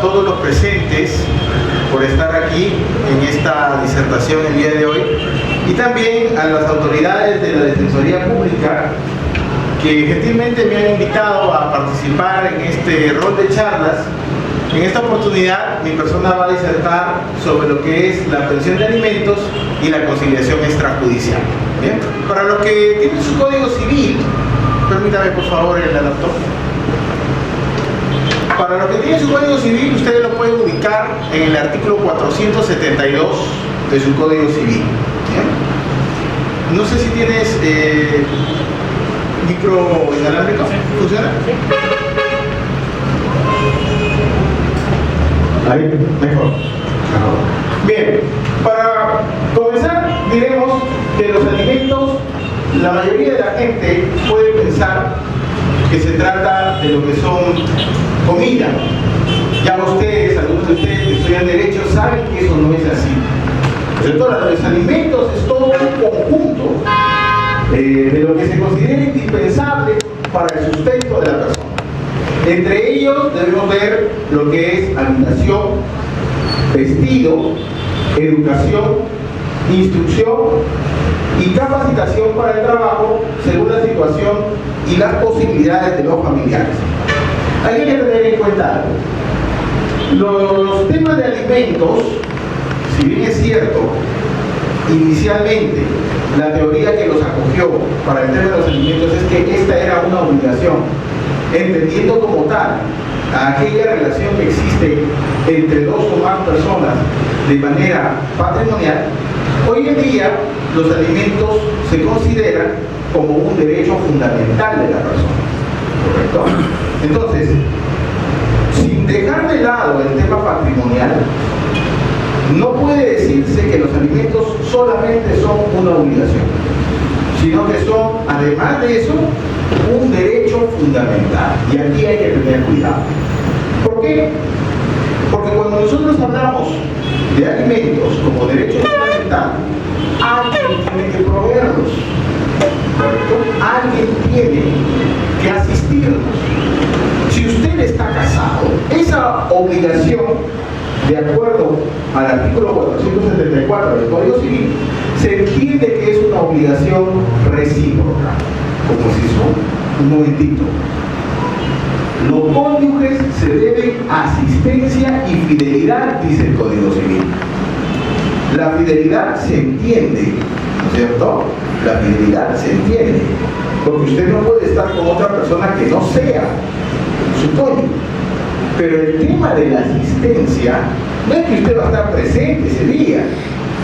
todos los presentes por estar aquí en esta disertación el día de hoy, y también a las autoridades de la Defensoría Pública que gentilmente me han invitado a participar en este rol de charlas. En esta oportunidad mi persona va a disertar sobre lo que es la pensión de alimentos y la conciliación extrajudicial. ¿Bien? Para los que tienen su código civil, permítame por favor el adaptor. Para los que tienen su código civil, ustedes lo pueden ubicar en el artículo 472 de su código civil. ¿Bien? No sé si tienes micro inalámbrico. ¿Funciona? Ahí, mejor. Bien, para comenzar diremos que los alimentos, la mayoría de la gente puede pensar que se trata de lo que son comida. Ya ustedes, algunos de ustedes que estudian Derecho, saben que eso no es así. Los alimentos es todo un conjunto de lo que se considera indispensable para el sustento de la persona. Entre ellos debemos ver lo que es alimentación, vestido, educación, instrucción y capacitación para el trabajo según la situación y las posibilidades de los familiares. Hay que tener en cuenta algo. Los temas de alimentos, si bien es cierto, inicialmente la teoría que los acogió para el tema de los alimentos es que esta era una obligación, entendiendo como tal a aquella relación que existe entre dos o más personas de manera patrimonial. Hoy en día los alimentos se consideran como un derecho fundamental de la persona, ¿correcto? Entonces, sin dejar de lado el tema patrimonial, no puede decirse que los alimentos solamente son una obligación, sino que son, además de eso, un derecho fundamental. Y aquí hay que tener cuidado. ¿Por qué? Porque cuando nosotros hablamos de alimentos como derecho fundamental, alguien tiene que proveerlos, ¿correcto? Alguien tiene que asistirnos. Si usted está casado, esa obligación, de acuerdo al artículo 474 del Código Civil, se entiende que es una obligación recíproca. Como se hizo un momentito. Los cónyuges se deben asistencia y fidelidad, dice el Código Civil. La fidelidad se entiende, ¿no es cierto? La fidelidad se entiende, porque usted no puede estar con otra persona que no sea su cónyuge. Pero el tema de la asistencia no es que usted va a estar presente ese día,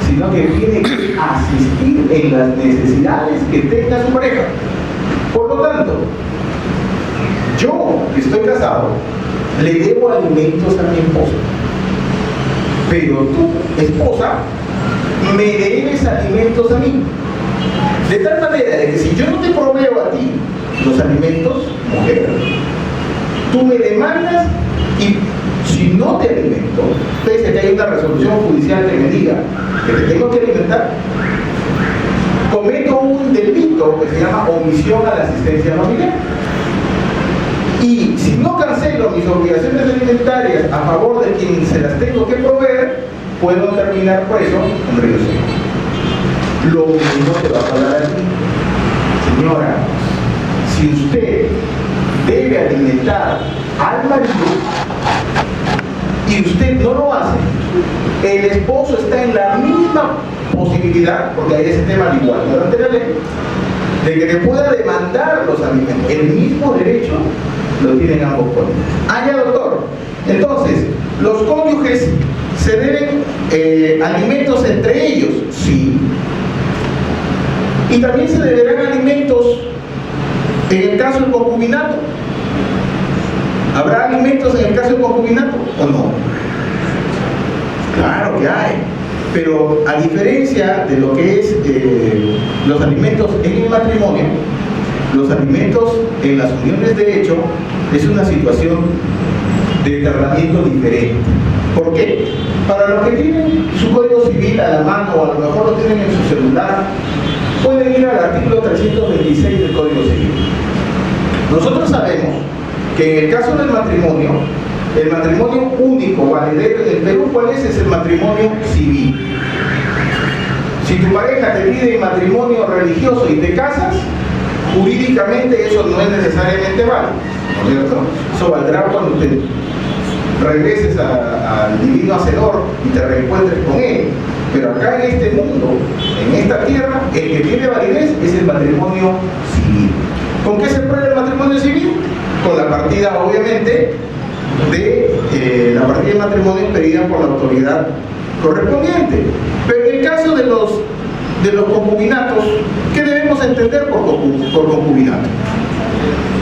sino que tiene que asistir en las necesidades que tenga su pareja. Por lo tanto, yo, que estoy casado, le debo alimentos a mi esposa. Pero tú, esposa, me debes alimentos a mí. De tal manera de que si yo no te proveo a ti los alimentos, mujer, tú me demandas y si no te alimento, pese a que hay una resolución judicial que me diga que te tengo que alimentar, cometo un delito que se llama omisión a la asistencia familiar. Y si no cancelo mis obligaciones alimentarias a favor de quien se las tengo que proveer, puedo terminar preso en Río Seco. Lo mismo te va a pagar a ti. Señora, si usted debe alimentar al marido y usted no lo hace, el esposo está en la misma posibilidad, porque hay ese tema al igual durante la ley, de que te pueda demandar los alimentos. El mismo derecho lo tienen ambos cónyuges. Ah, ya, doctor. Entonces, los cónyuges se deben alimentos entre ellos, sí. Y también se deberán alimentos en el caso del concubinato. ¿Habrá alimentos en el caso del concubinato o no? Claro que hay. Pero a diferencia de lo que es los alimentos en el matrimonio, los alimentos en las uniones de hecho es una situación de tratamiento diferente. ¿Por qué? Para los que tienen su código civil a la mano o a lo mejor lo tienen en su celular, pueden ir al artículo 326 del Código Civil. Nosotros sabemos que en el caso del matrimonio, El matrimonio único, valedero en el Perú, ¿cuál es? Es el matrimonio civil. Si tu pareja te pide matrimonio religioso y te casas, jurídicamente eso no es necesariamente válido, ¿no es cierto? Eso valdrá cuando te regreses al divino hacedor y te reencuentres con él. Pero acá en este mundo, en esta tierra, el que tiene validez es el matrimonio civil. ¿Con qué se prueba el matrimonio civil? Con la partida, obviamente, de la partida de matrimonio pedida por la autoridad correspondiente. Pero en el caso de los concubinatos, ¿qué debemos entender por concubinato?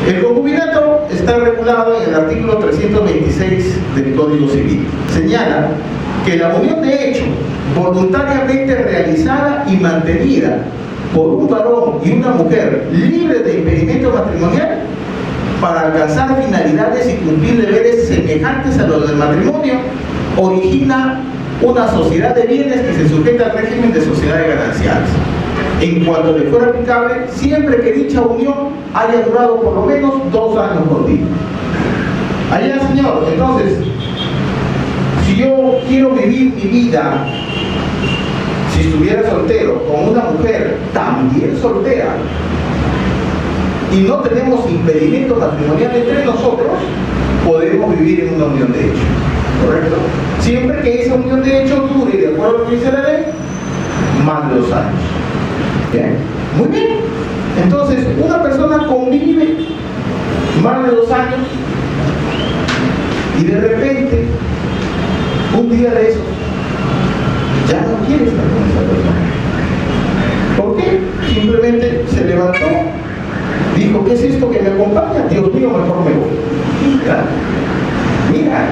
El concubinato está regulado en el artículo 326 del Código Civil. Señala que la unión de hecho, voluntariamente realizada y mantenida por un varón y una mujer libres de impedimento matrimonial para alcanzar finalidades y cumplir deberes semejantes a los del matrimonio, origina una sociedad de bienes que se sujeta al régimen de sociedades gananciales, en cuanto le fuera aplicable, siempre que dicha unión haya durado por lo menos 2 años continuos. Allá, señor, entonces, si yo quiero vivir mi vida, si estuviera soltero, con una mujer también soltera, y no tenemos impedimento matrimonial entre nosotros, podemos vivir en una unión de hecho, ¿correcto? Siempre que esa unión de hecho dure, de acuerdo a lo que dice la ley, más de 2 años. ¿Bien? Muy bien. Entonces, una persona convive más de 2 años y de repente, un día de esos, ya no quiere estar con esa persona. ¿Por qué? Simplemente se levantó, dijo, ¿qué es esto que me acompaña? Dios mío, mejor me voy. Mira,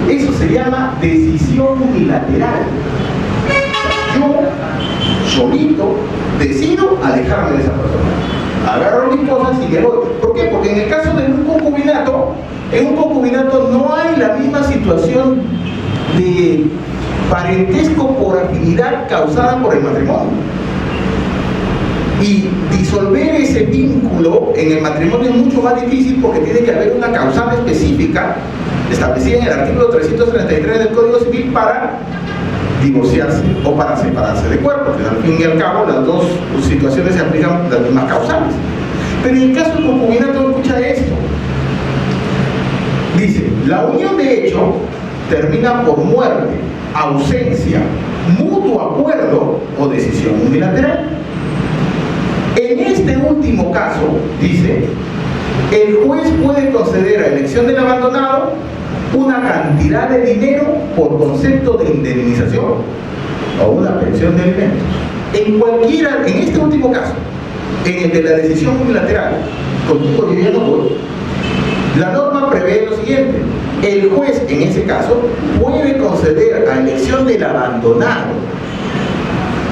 eso se llama decisión unilateral. Yo, solito, decido alejarme de esa persona. Agarro mis cosas y me voy. ¿Por qué? Porque en el caso de un concubinato, en un concubinato no hay la misma situación de parentesco por afinidad causada por el matrimonio. Y disolver ese vínculo en el matrimonio es mucho más difícil porque tiene que haber una causal específica establecida en el artículo 333 del Código Civil para divorciarse o para separarse de cuerpo, que al fin y al cabo las dos situaciones se aplican las mismas causales. Pero en el caso del concubinato, escucha esto. Dice, la unión de hecho termina por muerte, ausencia, mutuo acuerdo o decisión unilateral. En este último caso, dice, el juez puede conceder a elección del abandonado una cantidad de dinero por concepto de indemnización o una pensión de alimentos. En este último caso, en el de la decisión unilateral, contigo yo ya no voy, la norma prevé lo siguiente: el juez en ese caso puede conceder a elección del abandonado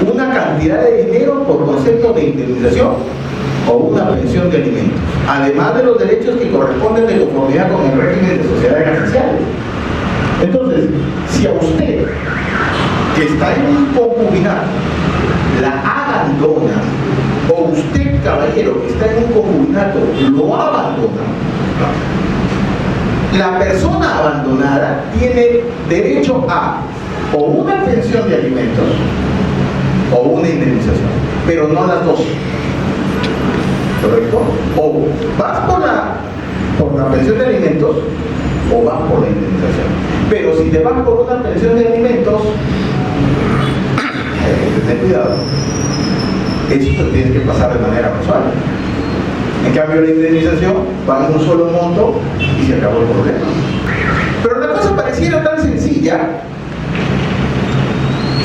una cantidad de dinero por concepto de indemnización o una pensión de alimentos, además de los derechos que corresponden de conformidad con el régimen de sociedades gananciales. Entonces, si a usted, que está en un concubinato, la abandona, o usted, caballero, que está en un concubinato, lo abandona, la persona abandonada tiene derecho a o una pensión de alimentos o una indemnización, pero no las dos. ¿Correcto? O vas por la pensión de alimentos o vas por la indemnización. Pero si te vas por una pensión de alimentos, ten cuidado. Eso te tienes que pasar de manera mensual. En cambio, la indemnización va en un solo monto y se acabó el problema. Pero la cosa pareciera tan sencilla,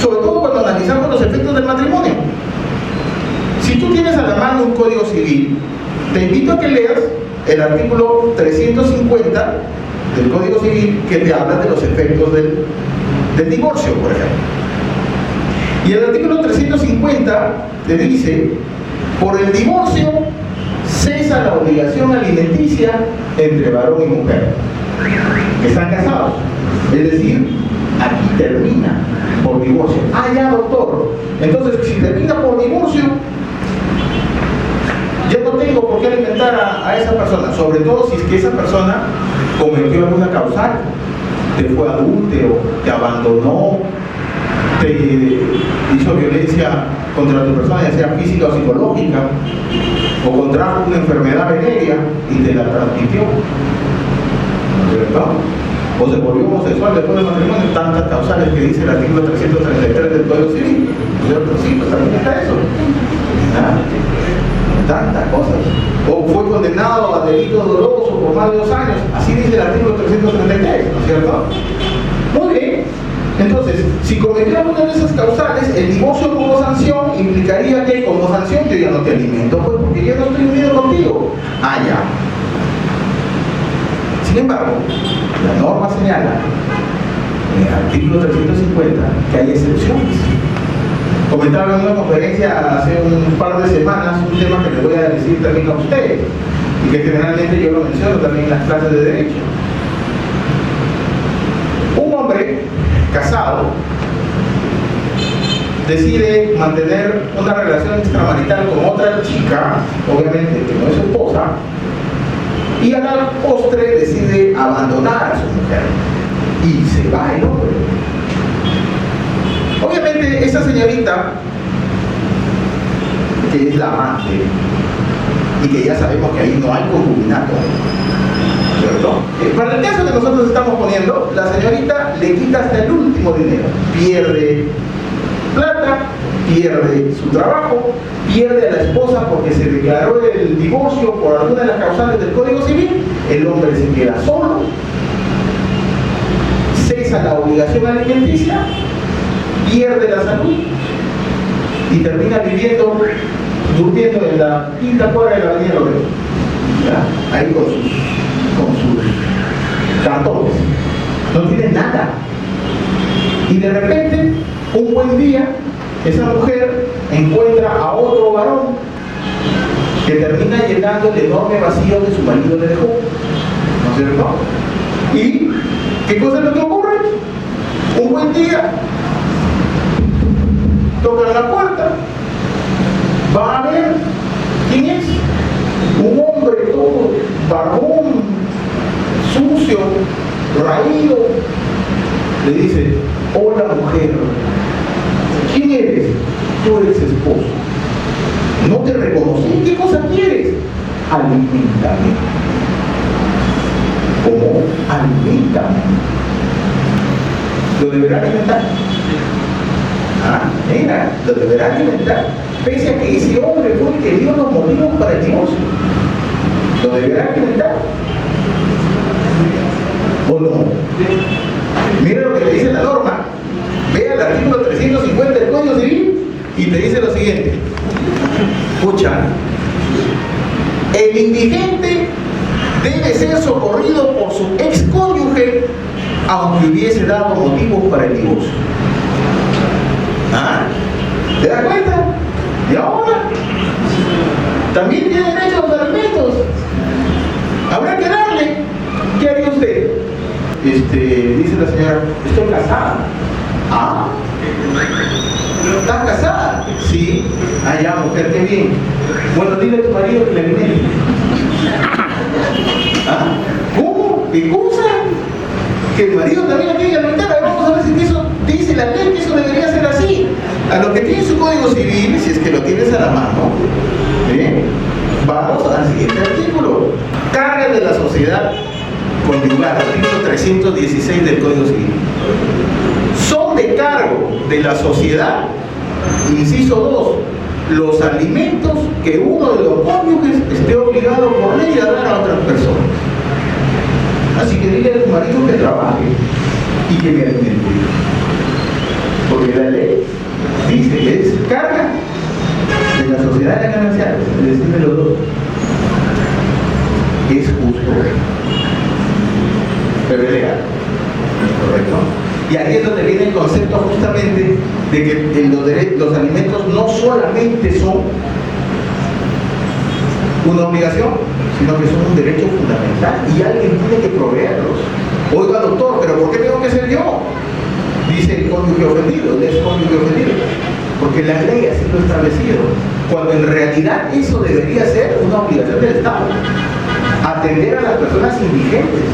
sobre todo cuando analizamos los efectos del matrimonio. Si tú tienes a la mano un código civil, te invito a que leas el artículo 350 del Código Civil, que te habla de los efectos del divorcio, por ejemplo. Y el artículo 350 te dice: por el divorcio cesa la obligación alimenticia entre varón y mujer que están casados. Es decir, aquí termina por divorcio. Ah, ya, doctor. Entonces, si termina por divorcio, yo no tengo por qué alimentar a esa persona, sobre todo si es que esa persona cometió alguna causal, te fue adúltero, te abandonó, te hizo violencia contra tu persona, ya sea física o psicológica, o contrajo una enfermedad venérea y te la transmitió, ¿no es cierto? O se volvió homosexual después del matrimonio, tantas causales que dice el artículo 333 del Código Civil, ¿no es cierto? Sí, pues también está eso. ¿Ah? Tantas cosas. O fue condenado a delito doloso por más de 2 años, así dice el artículo 333, ¿no es cierto? Muy bien. Entonces, si cometió alguna de esas causales, el divorcio como sanción implicaría que como sanción yo ya no te alimento, pues porque yo no estoy unido contigo. Ah, ya. Sin embargo, la norma señala en el artículo 350 que hay excepciones. Comentaba en una conferencia hace un par de semanas un tema que les voy a decir también a ustedes y que generalmente yo lo menciono también en las clases de derecho. Un hombre casado decide mantener una relación extramarital con otra chica, obviamente que no es su esposa, y a la postre decide abandonar a su mujer y se va el hombre. Obviamente esa señorita, que es la amante y que ya sabemos que ahí no hay concubinato, ¿cierto? Para el caso que nosotros estamos poniendo, la señorita le quita hasta el último dinero, pierde plata, pierde su trabajo, pierde a la esposa porque se declaró el divorcio por alguna de las causales del Código Civil, el hombre se queda solo, cesa la obligación alimenticia, pierde la salud y termina durmiendo en la quinta cuadra de la avenida Lorero, ahí con sus cartones, no tiene nada. Y de repente, un buen día, esa mujer encuentra a otro varón que termina llenando el enorme vacío que su marido le dejó, ¿no es cierto? ¿Y qué cosa es lo que ocurre? Un buen día tocan la puerta, va a ver quién es, un hombre todo barbón, sucio, raído, le dice: hola mujer, ¿quién eres? Tú eres esposo, no te reconocí, ¿qué cosa quieres? Aliméntame. ¿Cómo? Aliméntame. ¿Lo deberá alimentar? Mira, lo deberá alimentar, pese a que ese hombre fue el que dio los motivos para el divorcio. ¿Lo deberá alimentar? ¿O no? Mira lo que le dice la norma. Ve el artículo 350 del Código Civil y te dice lo siguiente: escucha, el indigente debe ser socorrido por su excónyuge aunque hubiese dado motivos para el divorcio. ¿Te das cuenta? Y ahora también tiene derecho a los alimentos. Habrá que darle. ¿Qué haría usted? Dice la señora: estoy casada. ¿Estás casada? Sí. Ya, mujer, qué bien. Bueno, dile a tu marido que le alimente. ¿Cómo? ¿Qué cosa? Que el marido también la tiene que alimentar. Vamos a ver si eso dice la ley, que eso debería ser así. A lo que tiene su Código Civil, si es que lo tienes a la mano, vamos al siguiente artículo. Cargas de la sociedad conyugal, artículo 316 del Código Civil. Son de cargo de la sociedad, inciso 2, los alimentos que uno de los cónyuges esté obligado por ley a dar a otras personas. Así que dile a tu marido que trabaje y que me alimente, porque la ley dice que es carga de la sociedad de gananciales, es decir, de los dos. Es justo, pero es legal, ¿correcto? Y ahí es donde viene el concepto justamente de que los alimentos no solamente son una obligación, sino que son un derecho fundamental y alguien tiene que proveerlos. Oiga, doctor, ¿pero por qué tengo que ser yo? Dice el cónyuge ofendido, el ex-cónyuge ofendido, porque la ley así lo ha establecido, cuando en realidad eso debería ser una obligación del Estado, atender a las personas indigentes,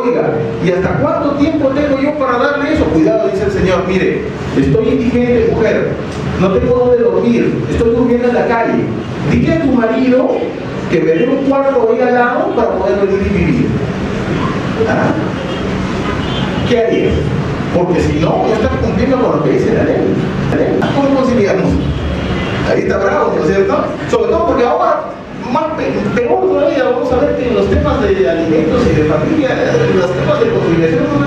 Oiga, ¿y hasta cuánto tiempo tengo yo para darle eso? Cuidado, dice el Señor, mire, estoy indigente, mujer, no tengo dónde dormir, estoy durmiendo en la calle. Dile a tu marido que me dé un cuarto ahí al lado para poder venir y vivir. ¿Ah? ¿Qué harías? Porque si no, ya estás cumpliendo con lo que dice la ley. ¿Cómo conciliamos? Ahí está bravo, ¿no es cierto? Sobre todo porque ahora, más peor todavía, vamos a ver que en los temas de alimentos y de familia, los temas de conciliación